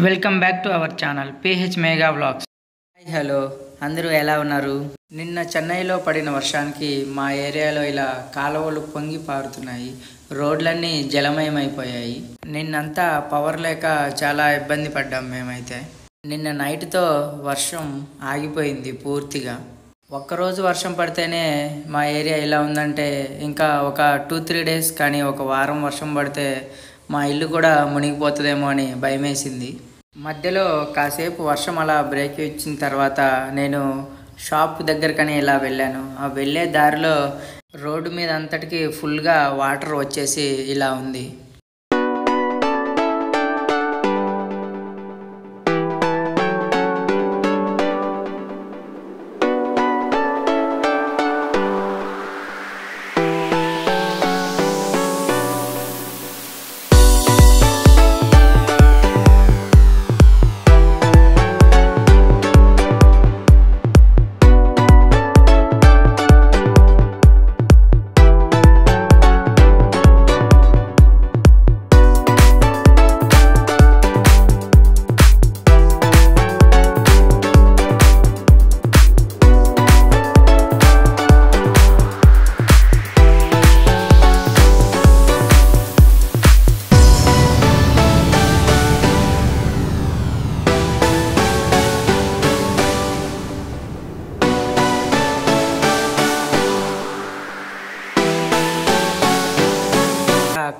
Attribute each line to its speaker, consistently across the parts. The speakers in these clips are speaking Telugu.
Speaker 1: Welcome back to our channel PH mega vlogs. Hello, అందరూ ఎలా ఉన్నారు? నిన్న చెన్నైలో పడిన వర్షానికి మా ఏరియాలో ఇలా కాలువలు పొంగి పారుతున్నాయి. రోడ్లన్నీ జలమయమైపోయాయి. నిన్నంతా పవర్ లేక చాలా ఇబ్బంది పడ్డాం మేమైతే. నిన్న నైట్తో వర్షం ఆగిపోయింది పూర్తిగా. ఒక్కరోజు వర్షం పడితేనే మా ఏరియా ఇలా ఉందంటే ఇంకా ఒక 2-3 డేస్ కానీ ఒక వారం వర్షం పడితే మా ఇల్లు కూడా మునిగిపోతుందేమో అని భయమేసింది. మధ్యలో కాసేపు వర్షం అలా బ్రేక్ ఇచ్చిన తర్వాత నేను షాప్ దగ్గరకని ఇలా వెళ్ళాను. ఆ వెళ్ళే దారిలో రోడ్డు మీద అంతటికి ఫుల్గా వాటర్ వచ్చేసి ఇలా ఉంది.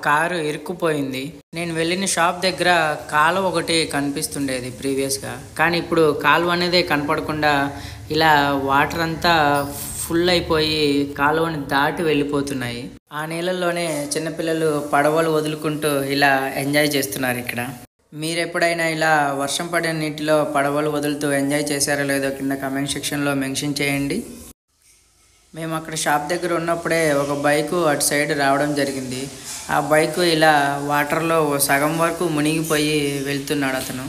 Speaker 1: కారు ఇరుక్కుపోయింది. నేను వెళ్ళిన షాప్ దగ్గర కాలువ ఒకటి కనిపిస్తుండేది ప్రీవియస్గా, కానీ ఇప్పుడు కాలువ అనేదే కనపడకుండా ఇలా వాటర్ అంతా ఫుల్ అయిపోయి కాలువని దాటి వెళ్ళిపోతున్నాయి. ఆ నీళ్ళల్లోనే చిన్నపిల్లలు పడవలు వదులుకుంటూ ఇలా ఎంజాయ్ చేస్తున్నారు. ఇక్కడ మీరు ఎప్పుడైనా ఇలా వర్షం పడిన నీటిలో పడవలు వదులుతూ ఎంజాయ్ చేశారో లేదో కింద కామెంట్ సెక్షన్లో మెన్షన్ చేయండి. మేము అక్కడ షాప్ దగ్గర ఉన్నప్పుడే ఒక బైకు అటు సైడ్ రావడం జరిగింది. ఆ బైకు ఇలా వాటర్లో సగం వరకు మునిగిపోయి వెళ్తున్నాడు అతను.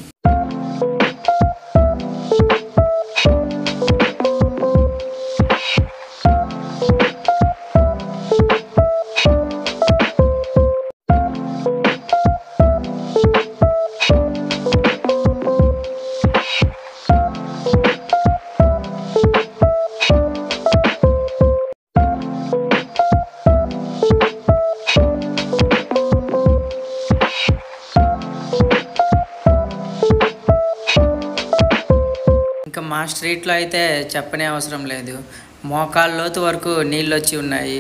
Speaker 1: ఇంకా మా స్ట్రీట్లో అయితే చెప్పనే అవసరం లేదు. మోకాళ్ళ లోతు వరకు నీళ్ళు వచ్చి ఉన్నాయి.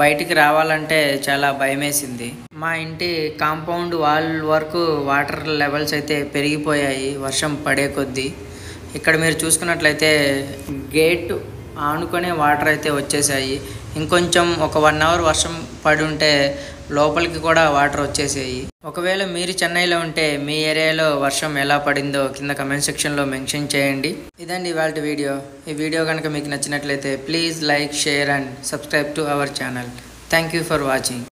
Speaker 1: బయటికి రావాలంటే చాలా భయమేసింది. మా ఇంటి కాంపౌండ్ వాల్ వరకు వాటర్ లెవెల్స్ అయితే పెరిగిపోయాయి వర్షం పడే కొద్దీ. ఇక్కడ మీరు చూసుకున్నట్లయితే గేట్ ఆనుకొనే వాటర్ అయితే వచ్చేసాయి. ఇంకొంచెం ఒక 1 అవర్ వర్షం పడి ఉంటే లోపలికి కూడా వాటర్ వచ్చేసాయి. ఒకవేళ మీరు చెన్నైలో ఉంటే మీ ఏరియాలో వర్షం ఎలా పడిందో కింద కమెంట్ సెక్షన్లో మెన్షన్ చేయండి. ఇదండి ఇవాళ వీడియో. ఈ వీడియో కనుక మీకు నచ్చినట్లయితే please like, share and subscribe to our channel. Thank you for watching.